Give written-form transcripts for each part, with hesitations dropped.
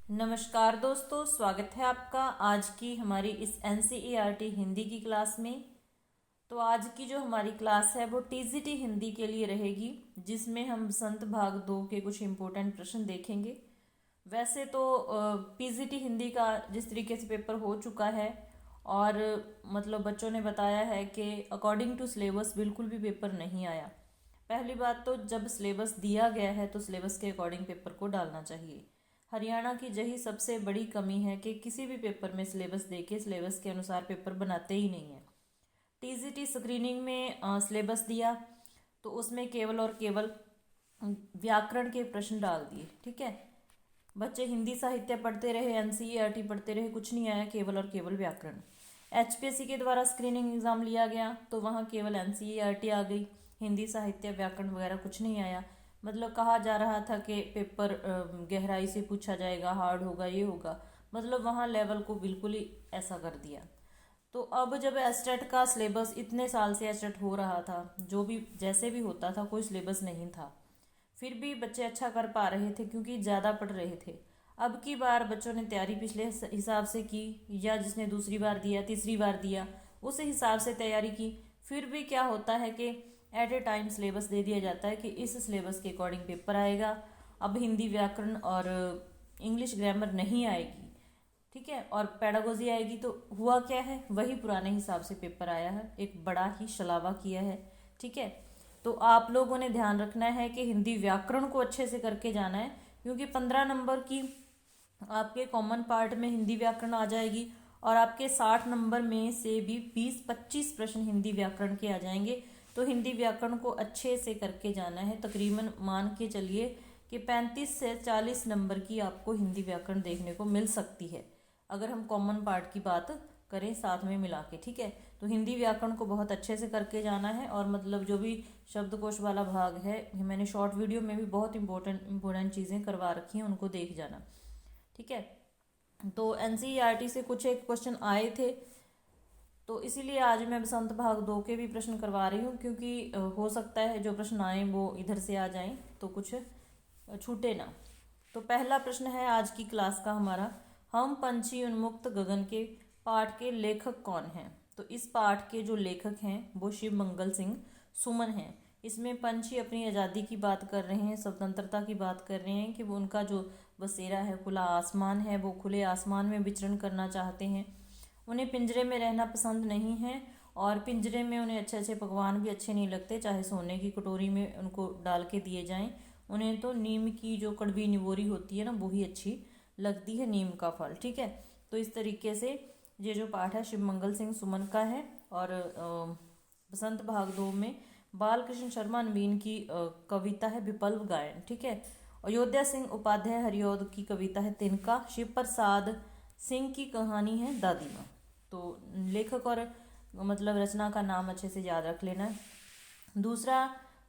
नमस्कार दोस्तों, स्वागत है आपका आज की हमारी इस एनसीईआरटी हिंदी की क्लास में। तो आज की जो हमारी क्लास है वो टीजीटी हिंदी के लिए रहेगी, जिसमें हम बसंत भाग 2 के कुछ इम्पोर्टेंट प्रश्न देखेंगे। वैसे तो पीजीटी हिंदी का जिस तरीके से पेपर हो चुका है और मतलब बच्चों ने बताया है कि अकॉर्डिंग टू सिलेबस बिल्कुल भी पेपर नहीं आया। पहली बात तो जब सिलेबस दिया गया है तो सिलेबस के अकॉर्डिंग पेपर को डालना चाहिए। हरियाणा की यही सबसे बड़ी कमी है कि किसी भी पेपर में सिलेबस देके सिलेबस के अनुसार पेपर बनाते ही नहीं है। टीजीटी स्क्रीनिंग में सिलेबस दिया तो उसमें केवल और केवल व्याकरण के प्रश्न डाल दिए। ठीक है, बच्चे हिंदी साहित्य पढ़ते रहे, एनसीईआरटी पढ़ते रहे, कुछ नहीं आया, केवल और केवल व्याकरण। एचपीएससी के द्वारा स्क्रीनिंग एग्जाम लिया गया तो वहाँ केवल एनसीईआरटी आ गई, हिंदी साहित्य व्याकरण वगैरह कुछ नहीं आया। मतलब कहा जा रहा था कि पेपर गहराई से पूछा जाएगा, हार्ड होगा, ये होगा, मतलब वहाँ लेवल को बिल्कुल ही ऐसा कर दिया। तो अब जब एस्टेट का सिलेबस इतने साल से एस्टेट हो रहा था, जो भी जैसे भी होता था, कोई सिलेबस नहीं था, फिर भी बच्चे अच्छा कर पा रहे थे क्योंकि ज़्यादा पढ़ रहे थे। अब की बार बच्चों ने तैयारी पिछले हिसाब से की, या जिसने दूसरी बार दिया, तीसरी बार दिया, उस हिसाब से तैयारी की, फिर भी क्या होता है कि एट ए टाइम सिलेबस दे दिया जाता है कि इस सिलेबस के अकॉर्डिंग पेपर आएगा। अब हिंदी व्याकरण और इंग्लिश ग्रामर नहीं आएगी, ठीक है, और पेडागोजी आएगी। तो हुआ क्या है, वही पुराने हिसाब से पेपर आया है, एक बड़ा ही छलावा किया है। ठीक है, तो आप लोगों ने ध्यान रखना है कि हिंदी व्याकरण को अच्छे से करके जाना है, क्योंकि 15 नंबर की आपके कॉमन पार्ट में हिंदी व्याकरण आ जाएगी और आपके 60 नंबर में से भी 20-25 प्रश्न हिंदी व्याकरण के आ जाएंगे। तो हिंदी व्याकरण को अच्छे से करके जाना है। तकरीबन मान के चलिए कि 35 से 40 नंबर की आपको हिंदी व्याकरण देखने को मिल सकती है, अगर हम कॉमन पार्ट की बात करें साथ में मिला के। ठीक है, तो हिंदी व्याकरण को बहुत अच्छे से करके जाना है। और मतलब जो भी शब्दकोश वाला भाग है, मैंने शॉर्ट वीडियो में भी बहुत इंपॉर्टेंट चीज़ें करवा रखी हैं, उनको देख जाना। ठीक है, तो एनसीईआरटी से कुछ एक क्वेश्चन आए थे, तो इसीलिए आज मैं बसंत भाग 2 के भी प्रश्न करवा रही हूँ, क्योंकि हो सकता है जो प्रश्न आए वो इधर से आ जाएं तो कुछ छूटे ना। तो पहला प्रश्न है आज की क्लास का हमारा, हम पंछी उन्मुक्त गगन के पाठ के लेखक कौन हैं। तो इस पाठ के जो लेखक हैं वो शिव मंगल सिंह सुमन हैं। इसमें पंछी अपनी आज़ादी की बात कर रहे हैं, स्वतंत्रता की बात कर रहे हैं कि वो उनका जो बसेरा है, खुला आसमान है, वो खुले आसमान में विचरण करना चाहते हैं। उन्हें पिंजरे में रहना पसंद नहीं है, और पिंजरे में उन्हें अच्छे अच्छे पकवान भी अच्छे नहीं लगते, चाहे सोने की कटोरी में उनको डाल के दिए जाएं। उन्हें तो नीम की जो कड़वी निवोरी होती है ना, वो ही अच्छी लगती है, नीम का फल। ठीक है, तो इस तरीके से ये जो पाठ है शिव मंगल सिंह सुमन का है। और बसंत भाग 2 में बाल कृष्ण शर्मा नवीन की कविता है विप्लव गायन। ठीक है, अयोध्या सिंह उपाध्याय हरिऔध की कविता है तिनका। शिव प्रसाद सिंह की कहानी है दादी माँ। तो लेखक और मतलब रचना का नाम अच्छे से याद रख लेना है। दूसरा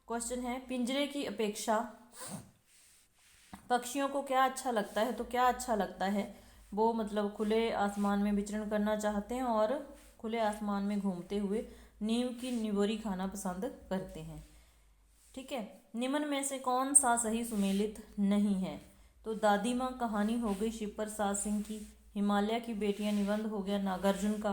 क्वेश्चन है, पिंजरे की अपेक्षा पक्षियों को क्या अच्छा लगता है। तो क्या अच्छा लगता है, वो मतलब खुले आसमान में विचरण करना चाहते हैं और खुले आसमान में घूमते हुए नीम की निवोरी खाना पसंद करते हैं। ठीक है, निम्न में से कौन सा सही सुमेलित नहीं है। तो दादी माँ कहानी हो गई शिव प्रसाद सिंह की, हिमालय की बेटियां निबंध हो गया नागार्जुन का,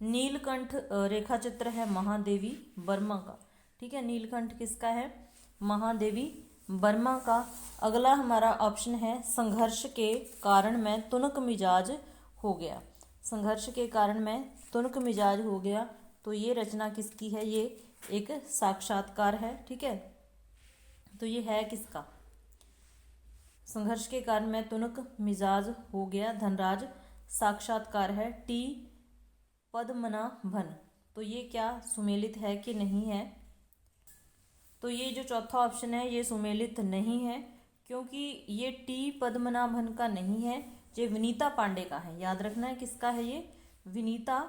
नीलकंठ रेखा चित्र है महादेवी वर्मा का। ठीक है, नीलकंठ किसका है, महादेवी वर्मा का। अगला हमारा ऑप्शन है, संघर्ष के कारण मैं तुनक मिजाज हो गया। संघर्ष के कारण मैं तुनक मिजाज हो गया, तो ये रचना किसकी है, ये एक साक्षात्कार है। ठीक है, तो ये है किसका, संघर्ष के कारण मैं तुनक मिजाज हो गया, धनराज। साक्षात्कार है टी पद्मनाभन। तो ये क्या सुमेलित है कि नहीं है। तो ये जो चौथा ऑप्शन है ये सुमेलित नहीं है, क्योंकि ये टी पद्मनाभन का नहीं है, ये विनीता पांडे का है। याद रखना है किसका है, ये विनीता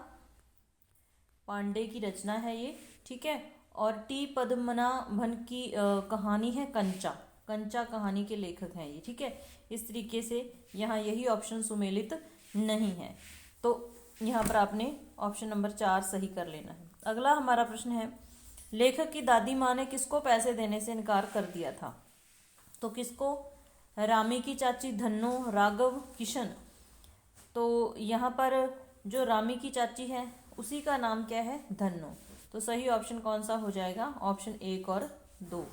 पांडे की रचना है ये। ठीक है, और टी पद्मनाभन की कहानी है कंचा। कंचा कहानी के लेखक हैं ये। ठीक है, इस तरीके से यहाँ यही ऑप्शन सुमेलित नहीं है, तो यहाँ पर आपने ऑप्शन नंबर 4 सही कर लेना है। अगला हमारा प्रश्न है, लेखक की दादी माँ ने किसको पैसे देने से इनकार कर दिया था। तो किसको, रामी की चाची धन्नो, राघव, किशन। तो यहाँ पर जो रामी की चाची है उसी का नाम क्या है? धन्नो। तो सही ऑप्शन कौन सा हो जाएगा? ऑप्शन 1 और 2।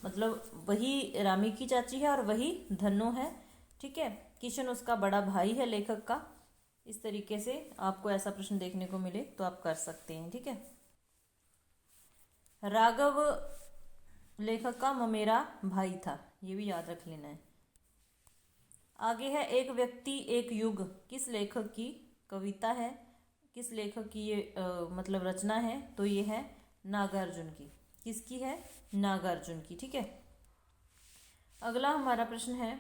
मतलब वही रामी की चाची है और वही धन्नो है, ठीक है। किशन उसका बड़ा भाई है लेखक का। इस तरीके से आपको ऐसा प्रश्न देखने को मिले तो आप कर सकते हैं, ठीक है। राघव लेखक का ममेरा भाई था, ये भी याद रख लेना है। आगे है एक व्यक्ति एक युग, किस लेखक की कविता है? किस लेखक की ये मतलब रचना है? तो ये है नागार्जुन की। किसकी है? नागार्जुन की, ठीक है। अगला हमारा प्रश्न है,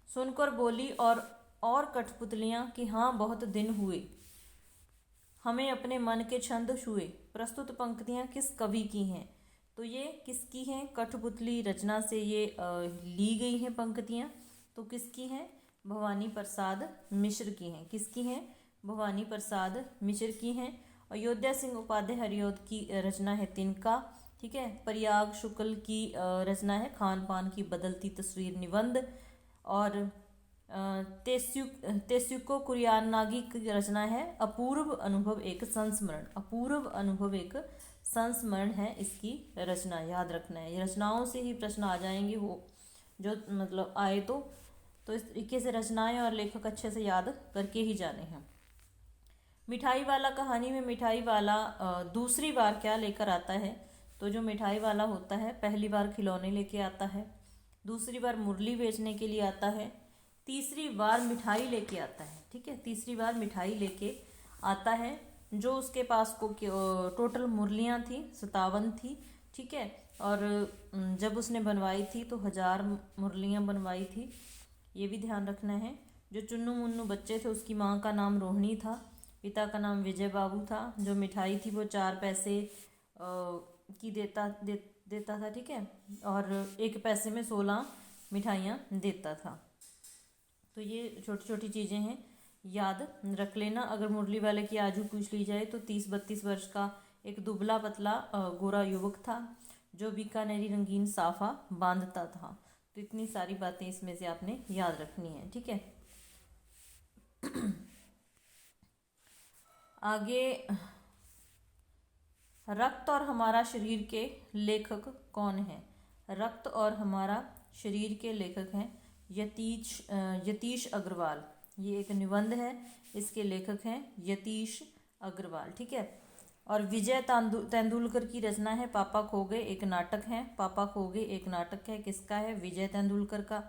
सुनकर बोली और कठपुतलियां कि हाँ बहुत दिन हुए, हमें अपने मन के छंद छुए। प्रस्तुत पंक्तियां किस कवि की हैं? तो ये किसकी हैं? कठपुतली रचना से ये ली गई हैं पंक्तियां। तो किसकी हैं? भवानी प्रसाद मिश्र की हैं। किसकी हैं? भवानी प्रसाद मिश्र की हैं। अयोध्या सिंह उपाध्याय हरिऔध की रचना है तिनका, ठीक है। प्रयाग शुक्ल की रचना है खान पान की बदलती तस्वीर निबंध। और तेस्युको कुरियानागी की रचना है अपूर्व अनुभव एक संस्मरण। अपूर्व अनुभव एक संस्मरण है इसकी रचना, याद रखना है। ये रचनाओं से ही प्रश्न आ जाएंगे, हो जो मतलब आए तो इस तरीके से रचनाएं और लेखक अच्छे से याद करके ही जाने हैं। मिठाई वाला कहानी में मिठाई वाला दूसरी बार क्या लेकर आता है? तो जो मिठाई वाला होता है पहली बार खिलौने लेके आता है, दूसरी बार मुरली बेचने के लिए आता है, तीसरी बार मिठाई लेके आता है, ठीक है। तीसरी बार मिठाई लेके आता है। जो उसके पास को टोटल मुरलियाँ थी 57 थी, ठीक है। और जब उसने बनवाई थी तो 1000 मुरलियाँ बनवाई थी, ये भी ध्यान रखना है। जो चुन्नू मुन्नू बच्चे थे उसकी माँ का नाम रोहिणी था, पिता का नाम विजय बाबू था। जो मिठाई थी वो 4 पैसे की देता था, ठीक है। और 1 पैसे में 16 मिठाइयाँ देता था। तो ये छोटी छोटी चीज़ें हैं, याद रख लेना। अगर मुरली वाले की आजू पूछ ली जाए तो 30-32 वर्ष का एक दुबला पतला गोरा युवक था जो बीकानेरी रंगीन साफा बांधता था। तो इतनी सारी बातें इसमें से आपने याद रखनी है, ठीक है। आगे, रक्त और हमारा शरीर के लेखक कौन है? रक्त और हमारा शरीर के लेखक हैं यतीश अग्रवाल। ये एक निबंध है, इसके लेखक हैं यतीश अग्रवाल, ठीक है। और विजय तेंदुलकर की रचना है पापा खो गए, एक नाटक है। पापा खो गए एक नाटक है, किसका है? विजय तेंदुलकर का।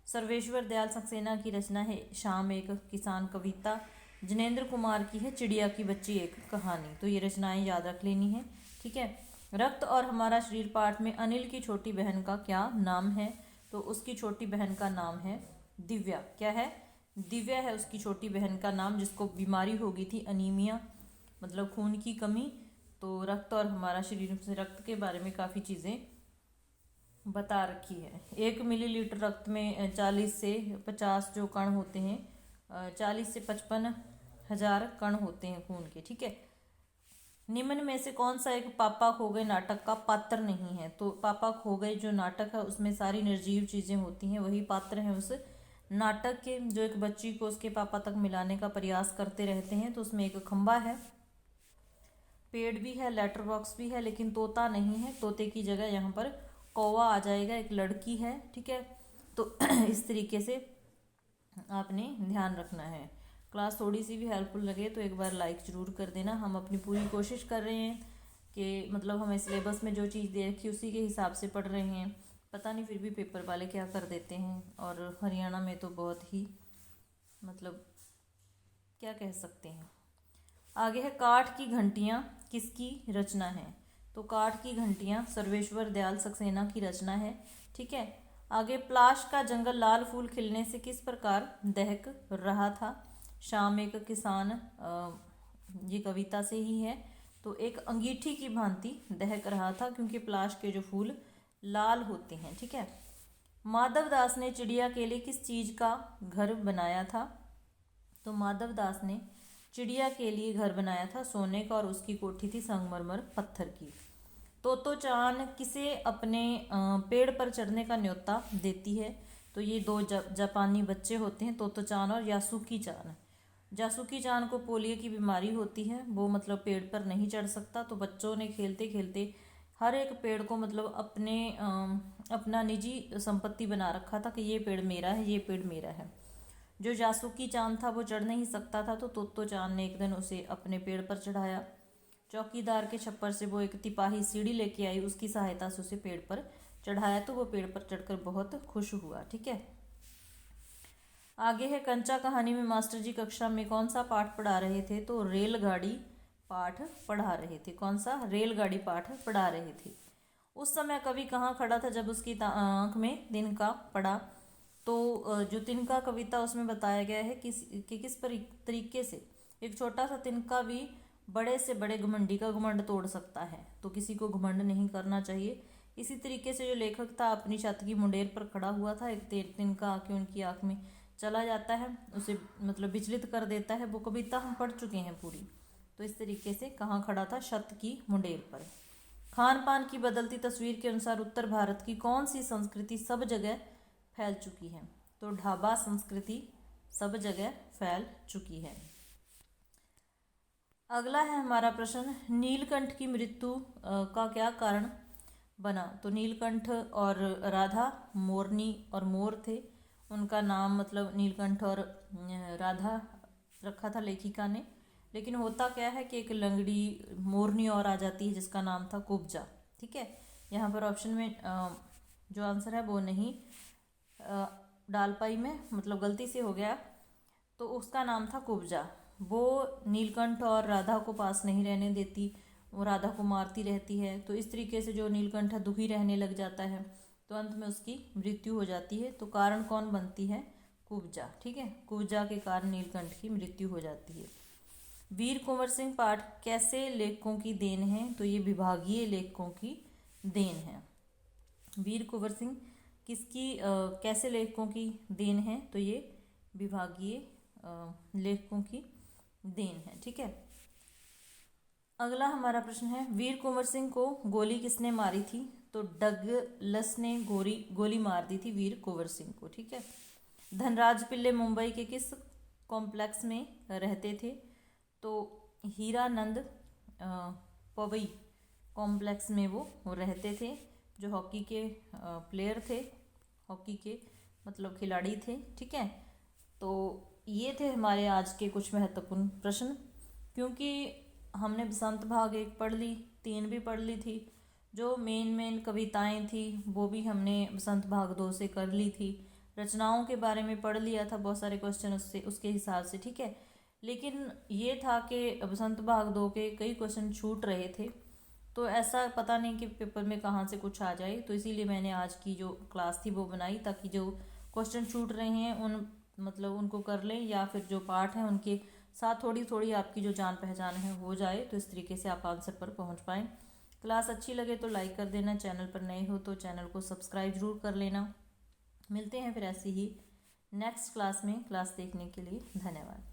सर्वेश्वर दयाल सक्सेना की रचना है शाम एक किसान कविता। जिनेंद्र कुमार की है चिड़िया की बच्ची एक कहानी। तो ये रचनाएं याद रख लेनी है, ठीक है। रक्त और हमारा शरीर पाठ में अनिल की छोटी बहन का क्या नाम है? तो उसकी छोटी बहन का नाम है दिव्या। क्या है? दिव्या है उसकी छोटी बहन का नाम, जिसको बीमारी हो गई थी अनीमिया, मतलब खून की कमी। तो रक्त और हमारा शरीर से रक्त के बारे में काफ़ी चीज़ें बता रखी है। 1 मिलीलीटर रक्त में 40 से 50 जो कण होते हैं, 40 से 55 हजार कण होते हैं खून के, ठीक है। निम्न में से कौन सा एक पापा खो गए नाटक का पात्र नहीं है? तो पापा खो गए जो नाटक है उसमें सारी निर्जीव चीज़ें होती हैं, वही पात्र हैं उस नाटक के, जो एक बच्ची को उसके पापा तक मिलाने का प्रयास करते रहते हैं। तो उसमें एक खंबा है, पेड़ भी है, लेटर बॉक्स भी है, लेकिन तोता नहीं है। तोते की जगह यहाँ पर कौवा आ जाएगा, एक लड़की है, ठीक है। तो इस तरीके से आपने ध्यान रखना है। क्लास थोड़ी सी भी हेल्पफुल लगे तो एक बार लाइक ज़रूर कर देना। हम अपनी पूरी कोशिश कर रहे हैं कि मतलब हमें सिलेबस में जो चीज़ दे रखी उसी के हिसाब से पढ़ रहे हैं। पता नहीं फिर भी पेपर वाले क्या कर देते हैं। और हरियाणा में तो बहुत ही मतलब क्या कह सकते हैं। आगे है काठ की घंटियाँ किसकी रचना है? तो काठ की घंटियाँ सर्वेश्वर दयाल सक्सेना की रचना है, ठीक है। आगे, प्लाश का जंगल लाल फूल खिलने से किस प्रकार दहक रहा था? शाम एक किसान, ये कविता से ही है। तो एक अंगीठी की भांति दहक रहा था क्योंकि प्लाश के जो फूल लाल होते हैं, ठीक है। माधव दास ने चिड़िया के लिए किस चीज़ का घर बनाया था? तो माधव दास ने चिड़िया के लिए घर बनाया था सोने का, और उसकी कोठी थी संगमरमर पत्थर की। तोतो चान किसे अपने पेड़ पर चढ़ने का न्योता देती है? तो ये दो जापानी बच्चे होते हैं, तोतो चान और यासुकी चान। यासुकी चान को पोलियो की बीमारी होती है, वो मतलब पेड़ पर नहीं चढ़ सकता। तो बच्चों ने खेलते खेलते हर एक पेड़ को मतलब अपना निजी संपत्ति बना रखा था कि ये पेड़ मेरा है, ये पेड़ मेरा है। जो यासुकी चान था वो चढ़ नहीं सकता था, तो तोतो चान ने एक दिन उसे अपने पेड़ पर चढ़ाया। चौकीदार के छप्पर से वो एक तिपाही सीढ़ी लेके आई, उसकी सहायता से उसे पेड़ पर चढ़ाया, तो वो पेड़ पर चढ़कर बहुत खुश हुआ। ठीक है, आगे है कंचा कहानी में मास्टर जी कक्षा में कौन सा पाठ पढ़ा रहे थे? तो रेलगाड़ी पाठ पढ़ा रहे थे। कौन सा? रेलगाड़ी पाठ पढ़ा रहे थे। उस समय कवि कहाँ खड़ा था जब उसकी आंख में तिनका पड़ा? तो जो तिनका कविता उसमें बताया गया है किस तरीके से एक छोटा सा तिनका भी बड़े से बड़े घमंडी का घमंड तोड़ सकता है। तो किसी को घमंड नहीं करना चाहिए। इसी तरीके से जो लेखक था अपनी छत की मुंडेर पर खड़ा हुआ था, एक तिनका आके उनकी आंख में चला जाता है, उसे मतलब विचलित कर देता है। वो कविता हम पढ़ चुके हैं पूरी। तो इस तरीके से कहाँ खड़ा था? छत की मुंडेर पर। खान पान की बदलती तस्वीर के अनुसार उत्तर भारत की कौन सी संस्कृति सब जगह फैल चुकी है? तो ढाबा संस्कृति सब जगह फैल चुकी है। अगला है हमारा प्रश्न, नीलकंठ की मृत्यु का क्या कारण बना? तो नीलकंठ और राधा मोरनी और मोर थे, उनका नाम मतलब नीलकंठ और राधा रखा था लेखिका ने। लेकिन होता क्या है कि एक लंगड़ी मोरनी और आ जाती है जिसका नाम था कुब्जा। ठीक है, यहाँ पर ऑप्शन में जो आंसर है वो नहीं डाल पाई मैं, मतलब गलती से हो गया। तो उसका नाम था कुब्जा। वो नीलकंठ और राधा को पास नहीं रहने देती, वो राधा को मारती रहती है। तो इस तरीके से जो नीलकंठ है दुखी रहने लग जाता है, तो अंत में उसकी मृत्यु हो जाती है। तो कारण कौन बनती है? कुब्जा। ठीक है, कुब्जा के कारण नीलकंठ की मृत्यु हो जाती है। वीर कुंवर सिंह पाठ कैसे लेखकों की देन है? तो ये विभागीय लेखकों की देन है। वीर कुंवर सिंह किसकी कैसे लेखकों की देन है? तो ये विभागीय लेखकों की देन है। ठीक है, अगला हमारा प्रश्न है, वीर कुंवर सिंह को गोली किसने मारी थी? तो डगलस ने गोली मार दी थी वीर कुंवर सिंह को। ठीक है, धनराज पिल्ले मुंबई के किस कॉम्प्लेक्स में रहते थे? तो हीरानंद पवई कॉम्प्लेक्स में वो रहते थे, जो हॉकी के प्लेयर थे, हॉकी के मतलब खिलाड़ी थे। ठीक है, तो ये थे हमारे आज के कुछ महत्वपूर्ण प्रश्न। क्योंकि हमने बसंत भाग 1 पढ़ ली, 3 भी पढ़ ली थी, जो मेन कविताएं थी वो भी हमने बसंत भाग 2 से कर ली थी, रचनाओं के बारे में पढ़ लिया था, बहुत सारे क्वेश्चन उसके हिसाब से। ठीक है, लेकिन ये था कि बसंत भाग 2 के कई क्वेश्चन छूट रहे थे, तो ऐसा पता नहीं कि पेपर में कहाँ से कुछ आ जाए। तो इसीलिए मैंने आज की जो क्लास थी वो बनाई, ताकि जो क्वेश्चन छूट रहे हैं उनको कर लें, या फिर जो पार्ट हैं उनके साथ थोड़ी थोड़ी आपकी जो जान पहचान है हो जाए, तो इस तरीके से आप आंसर पर पहुंच पाएँ। क्लास अच्छी लगे तो लाइक कर देना, चैनल पर नए हो तो चैनल को सब्सक्राइब जरूर कर लेना। मिलते हैं फिर ऐसे ही नेक्स्ट क्लास में। क्लास देखने के लिए धन्यवाद।